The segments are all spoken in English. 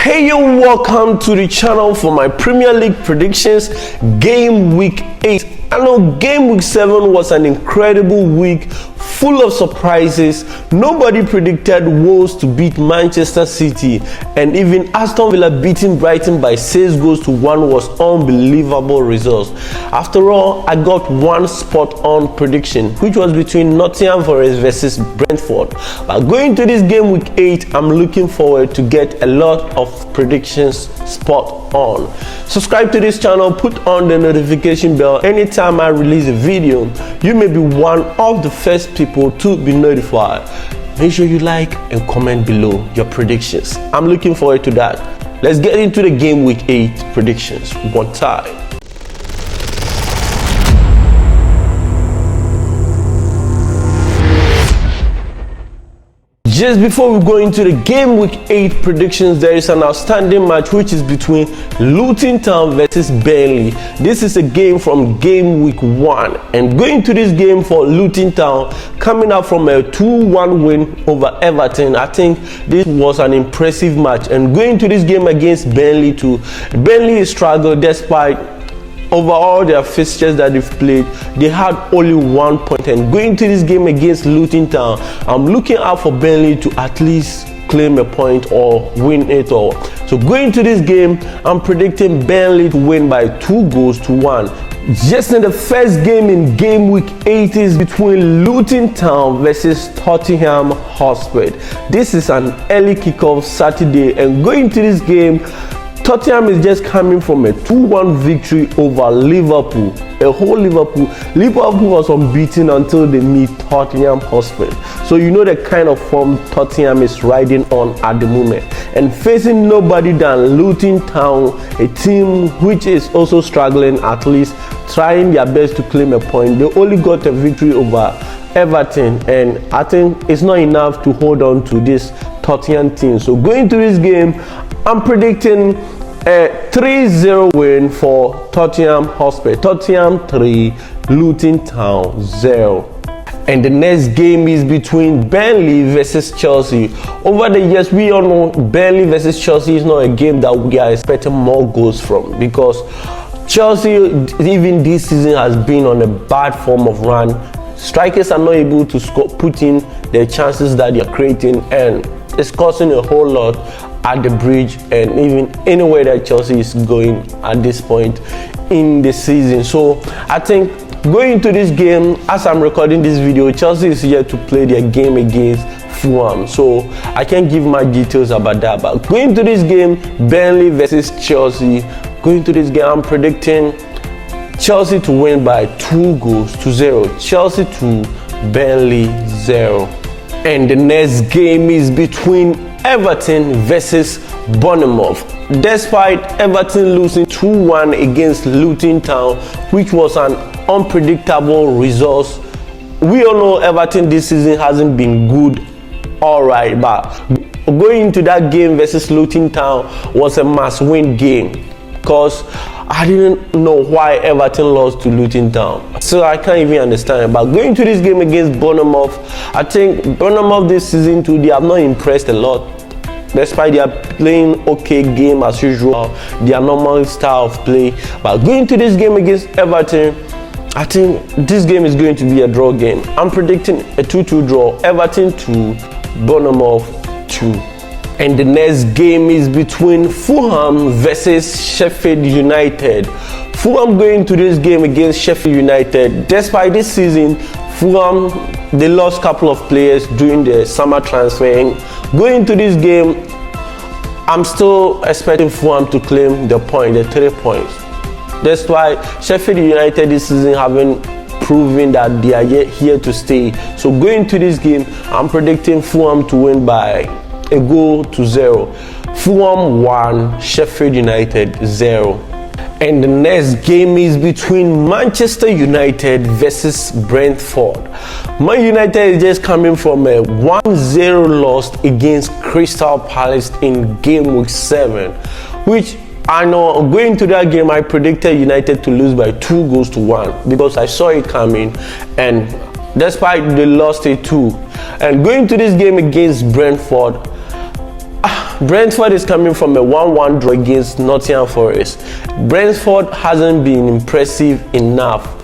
Hey yo, welcome to the channel for my Premier League predictions. Game week 8. I know game week 7 was an incredible week, full of surprises. Nobody predicted Wolves to beat Manchester City, and even Aston Villa beating Brighton by 6-1 was unbelievable results. After all, I got one spot on prediction, which was between Nottingham versus Brentford. But going to this game week 8, I'm looking forward to get a lot of predictions spot on. Subscribe to this channel, put on the notification bell. Anytime I release a video, you may be one of the first people to be notified. Make sure you like and comment below your predictions. I'm looking forward to that. Let's get into the game week 8 predictions one time. Just before we go into the game week 8 predictions, there is an outstanding match which is between Luton Town versus Burnley. This is a game from game week 1, and going to this game for Luton Town, coming out from a 2-1 win over Everton. I think this was an impressive match, and going to this game against Burnley too. Burnley struggled despite over all their fixtures that they've played. They had only 1 point, and going to this game against Luton Town, I'm looking out for Burnley to at least claim a point or win it all. So going to this game, I'm predicting Burnley to win by 2-1. Just in the first game in game week 8 is between Luton Town versus Tottenham Hotspur. This is an early kickoff Saturday, and going to this game, Tottenham is just coming from a 2-1 victory over Liverpool. Liverpool was unbeaten until they meet Tottenham Hotspur. So you know the kind of form Tottenham is riding on at the moment. And facing nobody than Luton Town, a team which is also struggling, at least trying their best to claim a point. They only got a victory over Everton, and I think it's not enough to hold on to this Tottenham team. So going to this game, I'm predicting a 3-0 win for Tottenham Hotspur. Tottenham 3, Luton Town 0. And the next game is between Burnley versus Chelsea. Over the years, we all know Burnley versus Chelsea is not a game that we are expecting more goals from, because Chelsea, even this season, has been on a bad form of run. Strikers are not able to put in the chances that they are creating, and it's costing a whole lot at the bridge and even anywhere that Chelsea is going at this point in the season. So I think going into this game, as I'm recording this video, Chelsea is here to play their game against Fulham. So I can't give my details about that. But going to this game, Burnley versus Chelsea, going to this game, I'm predicting Chelsea to win by 2-0. Chelsea 2, Burnley 0. And the next game is between Everton versus Bournemouth. Despite Everton losing 2-1 against Luton Town, which was an unpredictable result, we all know Everton this season hasn't been good. Alright, but going into that game versus Luton Town was a must-win game, because I didn't know why Everton lost to Luton Town. So I can't even understand. But going to this game against Bournemouth, I think Bournemouth this season too, they have not impressed a lot. Despite they are playing okay game as usual, their normal style of play. But going to this game against Everton, I think this game is going to be a draw game. I'm predicting a 2-2 draw. Everton 2, Bournemouth 2. And the next game is between Fulham versus Sheffield United. Fulham going to this game against Sheffield United. Despite this season, Fulham, they lost a couple of players during the summer transfer. Going to this game, I'm still expecting Fulham to claim the 3 points. That's why Sheffield United this season haven't proven that they are yet here to stay. So going to this game, I'm predicting Fulham to win by 1-0. Fulham 1, Sheffield United 0. And the next game is between Manchester United versus Brentford. Man United is just coming from a 1-0 loss against Crystal Palace in game week 7, which I know going to that game I predicted United to lose by 2-1 because I saw it coming, and despite they lost it too. And going to this game against Brentford, Brentford is coming from a 1-1 draw against Nottingham Forest. Brentford hasn't been impressive enough.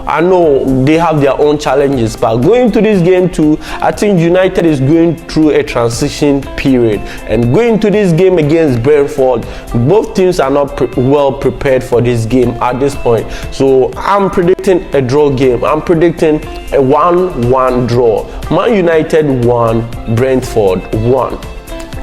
I know they have their own challenges, but going to this game too, I think United is going through a transition period, and going to this game against Brentford, both teams are not well prepared for this game at this point. So I'm predicting a draw game. I'm predicting a 1-1 draw. Man United 1, Brentford 1.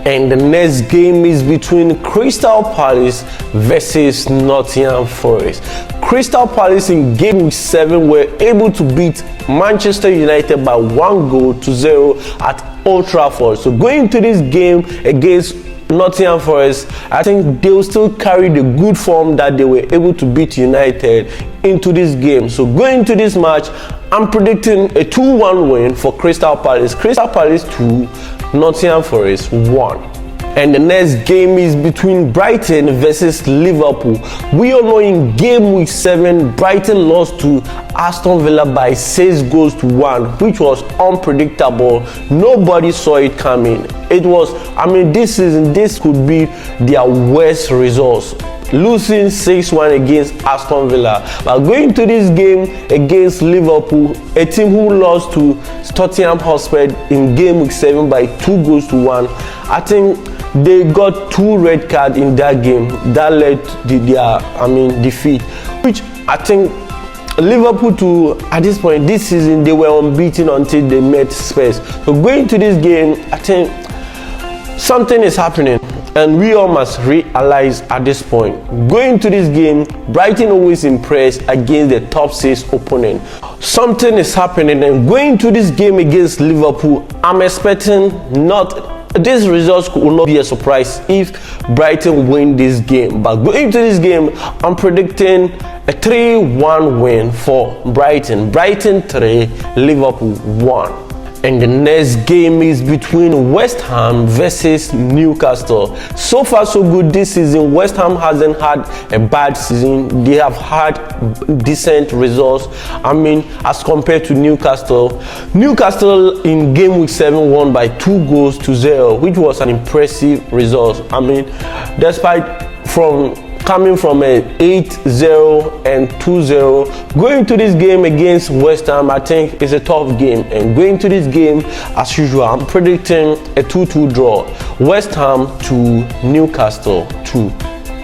And the next game is between Crystal Palace versus Nottingham Forest. Crystal Palace in game week 7 were able to beat Manchester United by 1-0 at Old Trafford. So going to this game against Nottingham Forest, I think they will still carry the good form that they were able to beat United into this game. So going to this match, I'm predicting a 2-1 win for Crystal Palace. Crystal Palace 2, Nottingham Forest 1. And the next game is between Brighton versus Liverpool. We all know in game week 7, Brighton lost to Aston Villa by 6-1, which was unpredictable. Nobody saw it coming. It was, this season, this could be their worst results, losing 6-1 against Aston Villa. But going to this game against Liverpool, a team who lost to Tottenham Hotspur in game week 7 by 2-1, I think they got 2 red cards in that game that led to their defeat, which I think Liverpool to, at this point this season, they were unbeaten until they met Spurs. So going to this game, I think something is happening, and we all must realize at this point. Going to this game, Brighton always impress against the top 6 opponent. Something is happening, and going to this game against Liverpool, I'm expecting these results will not be a surprise if Brighton win this game. But going to this game, I'm predicting a 3-1 win for Brighton. Brighton 3, Liverpool 1. And the next game is between West Ham versus Newcastle. So far so good this season. West Ham hasn't had a bad season. They have had decent results, as compared to Newcastle. Newcastle in game week 7 won by 2-0, which was an impressive result. Despite coming from a 8-0 and 2-0, going to this game against West Ham, I think is a tough game. And going to this game, as usual, I'm predicting a 2-2 draw. West Ham 2, Newcastle 2.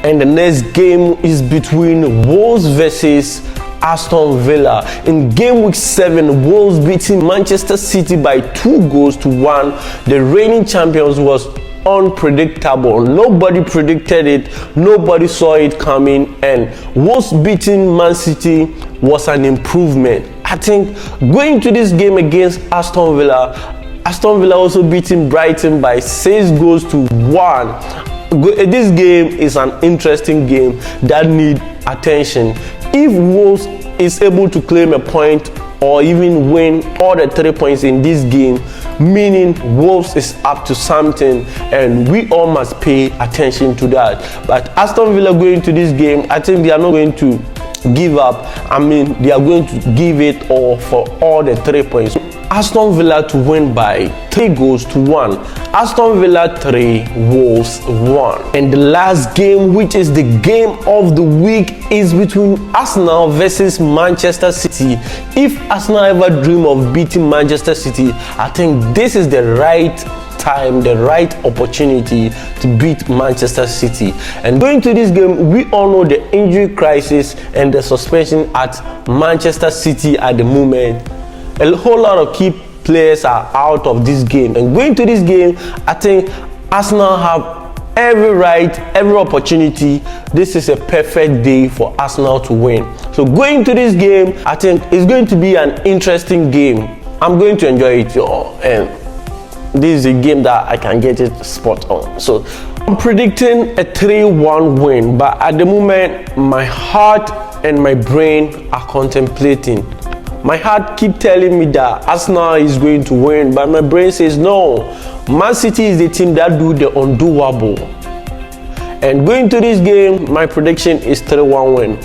And the next game is between Wolves versus Aston Villa. In game week 7, Wolves beating Manchester City by 2-1. The reigning champions was unpredictable. Nobody predicted it, nobody saw it coming, and Wolves beating Man City was an improvement. I think going to this game against Aston Villa also beating Brighton by 6-1. This game is an interesting game that needs attention. If Wolves is able to claim a point or even win all the 3 points in this game, meaning Wolves is up to something, and we all must pay attention to that. But Aston Villa going to this game, I think they are not going to give up. They are going to give it all for all the 3 points. Aston Villa to win by 3-1. Aston Villa 3, Wolves 1. And the last game, which is the game of the week, is between Arsenal versus Manchester City. If Arsenal ever dream of beating Manchester City, I think this is the right time, the right opportunity to beat Manchester City. And going to this game, we all know the injury crisis and the suspension at Manchester City at the moment. A whole lot of key players are out of this game, and going to this game, I think Arsenal have every right, every opportunity. This is a perfect day for Arsenal to win. So going to this game, I think it's going to be an interesting game. I'm going to enjoy it, y'all, and this is a game that I can get it spot on. So I'm predicting a 3-1 win, but at the moment my heart and my brain are contemplating. My heart keep telling me that Arsenal is going to win, but my brain says no. Man City is the team that do the undoable. And going to this game, my prediction is 3-1 win.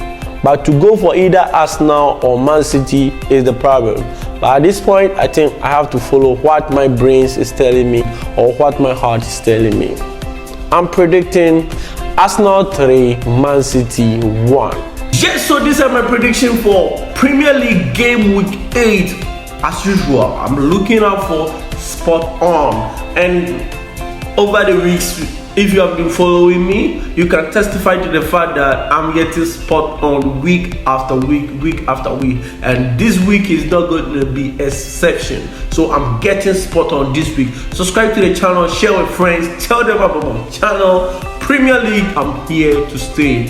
But to go for either Arsenal or Man City is the problem. But at this point, I think I have to follow what my brain is telling me or what my heart is telling me. I'm predicting Arsenal 3, Man City 1. Yes, so these are my prediction for Premier League Game Week 8. As usual, I'm looking out for spot on. And over the weeks, if you have been following me, you can testify to the fact that I'm getting spot on week after week after week, and this week is not going to be exception. So I'm getting spot on this week. Subscribe to the channel, share with friends, tell them about my channel. Premier League, I'm here to stay,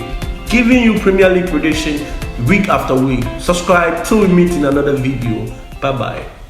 giving you Premier League prediction week after week. Subscribe till we meet in another video. Bye bye.